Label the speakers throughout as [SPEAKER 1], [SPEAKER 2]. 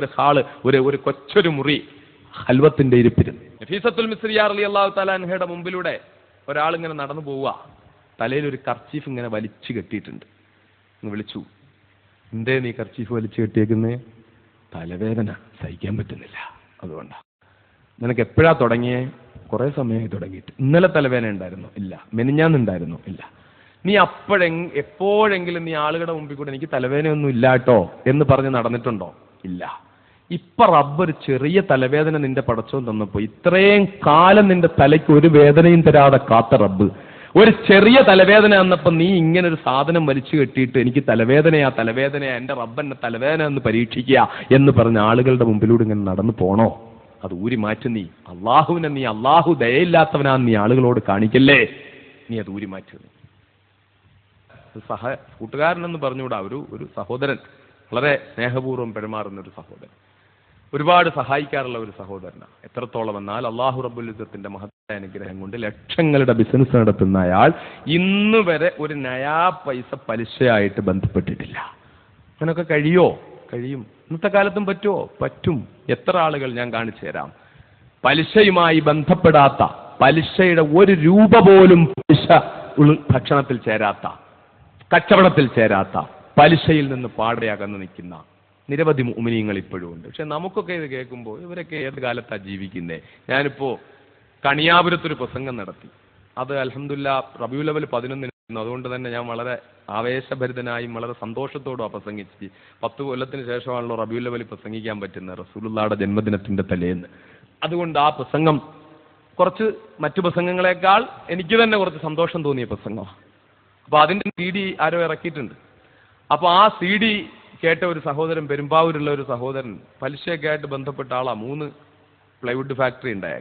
[SPEAKER 1] ഒരു ഹാള്, ഒരു കൊച്ചൊരു മുറി, ഹൽവത്തിന്റെ ഇരിപ്പിരുന്ന്. നഫീസത്തുൽ മിസ്രിയ റളിയല്ലാഹു തആല അൻഹയുടെ മുമ്പിലൂടെ ഒരാളിങ്ങനെ നടന്നു പോവുക. തലയിൽ ഒരു കർച്ചീഫ് ഇങ്ങനെ വലിച്ചു കെട്ടിയിട്ടുണ്ട്. വിളിച്ചു, എന്തേ നീ കർച്ചീഫ് വലിച്ചു കെട്ടിയേക്കുന്നേ? തലവേദന സഹിക്കാൻ പറ്റുന്നില്ല, അതുകൊണ്ടാ. നിനക്ക് എപ്പോഴാ തുടങ്ങിയേ? കുറെ സമയമായി തുടങ്ങിയിട്ട്. ഇന്നലെ തലവേദന ഉണ്ടായിരുന്നു? ഇല്ല. മെനിഞ്ഞാന്നുണ്ടായിരുന്നു? ഇല്ല. നീ എപ്പോഴെങ്കിലും നീ ആളുകളുടെ മുമ്പിൽ കൂടെ എനിക്ക് തലവേദനയൊന്നും ഇല്ല കേട്ടോ എന്ന് പറഞ്ഞ് നടന്നിട്ടുണ്ടോ? ഇല്ല. ഇപ്പൊ റബ്ബ് ഒരു ചെറിയ തലവേദന നിന്റെ പടച്ചോൻ തന്നപ്പോ, ഇത്രയും കാലം നിന്റെ തലയ്ക്ക് ഒരു വേദനയും തരാതെ കാത്ത റബ്ബ് ഒരു ചെറിയ തലവേദന വന്നപ്പോ നീ ഇങ്ങനെ ഒരു സാധനം വലിച്ചു കെട്ടിയിട്ട് എനിക്ക് തലവേദനയാ എന്റെ റബ്ബെന്നെ തലവേദന എന്ന് പരീക്ഷിക്കുക എന്ന് പറഞ്ഞ ആളുകളുടെ മുമ്പിലൂടെ ഇങ്ങനെ നടന്നു പോണോ? അത് ഊരി മാറ്റി. നീ അള്ളാഹുവിനെ, നീ അള്ളാഹു ദയയില്ലാത്തവനാന്ന് നീ ആളുകളോട് കാണിക്കല്ലേ? നീ അത് ഊരി മാറ്റി. കൂട്ടുകാരനെന്ന് പറഞ്ഞുകൂടാ, ഒരു സഹോദരൻ, വളരെ സ്നേഹപൂർവ്വം പെരുമാറുന്ന ഒരു സഹോദരൻ, ഒരുപാട് സഹായിക്കാറുള്ള ഒരു സഹോദരനാണ്. എത്രത്തോളം എന്നാൽ അള്ളാഹു റബ്ബുൽ ഇസ്സത്തിന്റെ മഹത്തായ അനുഗ്രഹം കൊണ്ട് ലക്ഷങ്ങളുടെ ബിസിനസ് നടത്തുന്ന അയാൾ ഇന്ന് വരെ ഒരു നയാ പൈസ പലിശയായിട്ട് ബന്ധപ്പെട്ടിട്ടില്ല. അങ്ങനൊക്കെ കഴിയോ? കഴിയും. ഇന്നത്തെ കാലത്തും പറ്റുമോ? പറ്റും. എത്ര ആളുകൾ ഞാൻ കാണിച്ചു തരാം. പലിശയുമായി ബന്ധപ്പെടാത്ത, പലിശയുടെ ഒരു രൂപ പോലും പലിശ ഭക്ഷണത്തിൽ ചേരാത്ത, കച്ചവടത്തിൽ ചേരാത്ത, പലിശയിൽ നിന്ന് പാടെ അകന്ന് നിൽക്കുന്ന നിരവധി മുഅ്മിനീങ്ങൾ ഇപ്പോഴും ഉണ്ട്. പക്ഷെ നമുക്കൊക്കെ ഇത് കേൾക്കുമ്പോൾ ഇവരൊക്കെ ഏത് കാലത്താണ് ജീവിക്കുന്നേ? ഞാനിപ്പോ കണിയാപുരത്തൊരു പ്രസംഗം നടത്തി. അത് അൽഹംദുലില്ലാ റബീഉൽ അവ്വൽ 11 അതുകൊണ്ട് തന്നെ ഞാൻ വളരെ ആവേശഭരിതനായും വളരെ സന്തോഷത്തോടും പ്രസംഗിച്ച്. 10 കൊല്ലത്തിന് ശേഷമാണല്ലോ റബീഉൽ അവ്വൽ പ്രസംഗിക്കാൻ പറ്റുന്നത്, റസൂലുള്ളാഹിയുടെ ജന്മദിനത്തിന്റെ തലേന്ന്. അതുകൊണ്ട് ആ പ്രസംഗം കുറച്ച് മറ്റു പ്രസംഗങ്ങളെക്കാൾ എനിക്ക് തന്നെ കുറച്ച് സന്തോഷം തോന്നിയ പ്രസംഗമാണ്. അപ്പൊ അതിന്റെ CD ആരോ ഇറക്കിയിട്ടുണ്ട്. അപ്പൊ ആ CD കേട്ട ഒരു സഹോദരൻ, പെരുമ്പാവൂരുള്ള ഒരു സഹോദരൻ, പലിശയൊക്കെ ആയിട്ട് ബന്ധപ്പെട്ട ആളാ. 3 പ്ലൈവുഡ് ഫാക്ടറി ഉണ്ടായ,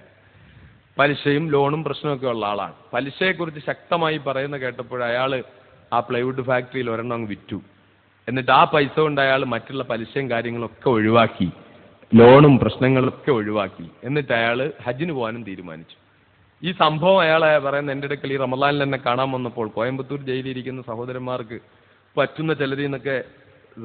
[SPEAKER 1] പലിശയും ലോണും പ്രശ്നമൊക്കെ ഉള്ള ആളാണ്. പലിശയെക്കുറിച്ച് ശക്തമായി പറയുന്ന കേട്ടപ്പോൾ അയാൾ ആ പ്ലൈവുഡ് ഫാക്ടറിയിൽ ഒരെണ്ണം അങ്ങ് വിറ്റു. എന്നിട്ട് ആ പൈസ കൊണ്ട് അയാൾ മറ്റുള്ള പലിശയും കാര്യങ്ങളൊക്കെ ഒഴിവാക്കി, ലോണും പ്രശ്നങ്ങളൊക്കെ ഒഴിവാക്കി. എന്നിട്ട് അയാൾ ഹജ്ജിന് പോകാനും തീരുമാനിച്ചു. ഈ സംഭവം അയാളെ പറയുന്ന എൻ്റെ അടുക്കൽ ഈ റമദാനിൽ എന്നെ കാണാൻ വന്നപ്പോൾ കോയമ്പത്തൂർ ജയിലിരിക്കുന്ന സഹോദരന്മാർക്ക് പറ്റുന്ന ചിലരിൽ നിന്നൊക്കെ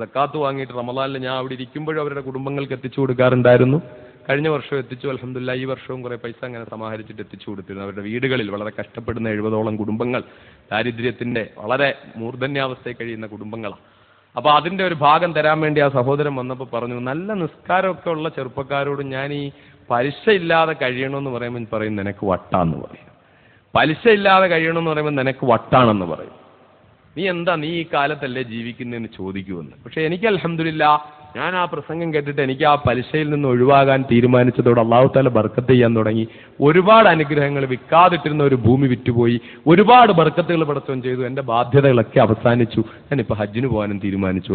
[SPEAKER 1] സക്കാത്ത് വാങ്ങിയിട്ട് റമദാനിൽ ഞാൻ അവിടെ ഇരിക്കുമ്പോഴും അവരുടെ കുടുംബങ്ങൾക്ക് എത്തിച്ചു കൊടുക്കാറുണ്ടായിരുന്നു. കഴിഞ്ഞ വർഷം എത്തിച്ചു, അൽഹംദുലില്ലാഹ്. ഈ വർഷവും കുറെ പൈസ അങ്ങനെ സമാഹരിച്ചിട്ട് എത്തിച്ചു കൊടുത്തിരുന്നു. അവരുടെ വീടുകളിൽ വളരെ കഷ്ടപ്പെടുന്ന 70ഓളം കുടുംബങ്ങൾ, ദാരിദ്ര്യത്തിന്റെ വളരെ മൂർധന്യാവസ്ഥയിൽ കഴിയുന്ന കുടുംബങ്ങളാണ്. അപ്പൊ അതിന്റെ ഒരു ഭാഗം തരാൻ വേണ്ടി ആ സഹോദരൻ വന്നപ്പോൾ പറഞ്ഞു, നല്ല നിസ്കാരമൊക്കെ ഉള്ള ചെറുപ്പക്കാരോട് ഞാൻ ഈ പലിശ ഇല്ലാതെ കഴിയണമെന്ന് പറയുമ്പോൾ പറയും നിനക്ക് വട്ടാന്ന് പറയും. പലിശ ഇല്ലാതെ കഴിയണമെന്ന് പറയുമ്പോൾ നിനക്ക് വട്ടാണെന്ന് പറയും. നീ എന്താ, നീ ഈ കാലത്തല്ലേ ജീവിക്കുന്നതെന്ന് ചോദിക്കുമെന്ന്. പക്ഷെ എനിക്ക് അൽഹംദുലില്ലാഹ് ഞാൻ ആ പ്രസംഗം കേട്ടിട്ട് എനിക്ക് ആ പലിശയിൽ നിന്ന് ഒഴിവാകാൻ തീരുമാനിച്ചതോടെ അല്ലാഹു തആല ബർക്കത്ത് ചെയ്യാൻ തുടങ്ങി. ഒരുപാട് അനുഗ്രഹങ്ങൾ, വിൽക്കാതിട്ടിരുന്ന ഒരു ഭൂമി വിറ്റുപോയി, ഒരുപാട് ബർക്കത്തുകൾ പടച്ചോൻ ചെയ്തു. എൻ്റെ ബാധ്യതകളൊക്കെ അവസാനിച്ചു. ഞാനിപ്പോൾ ഹജ്ജിന് പോകാനും തീരുമാനിച്ചു.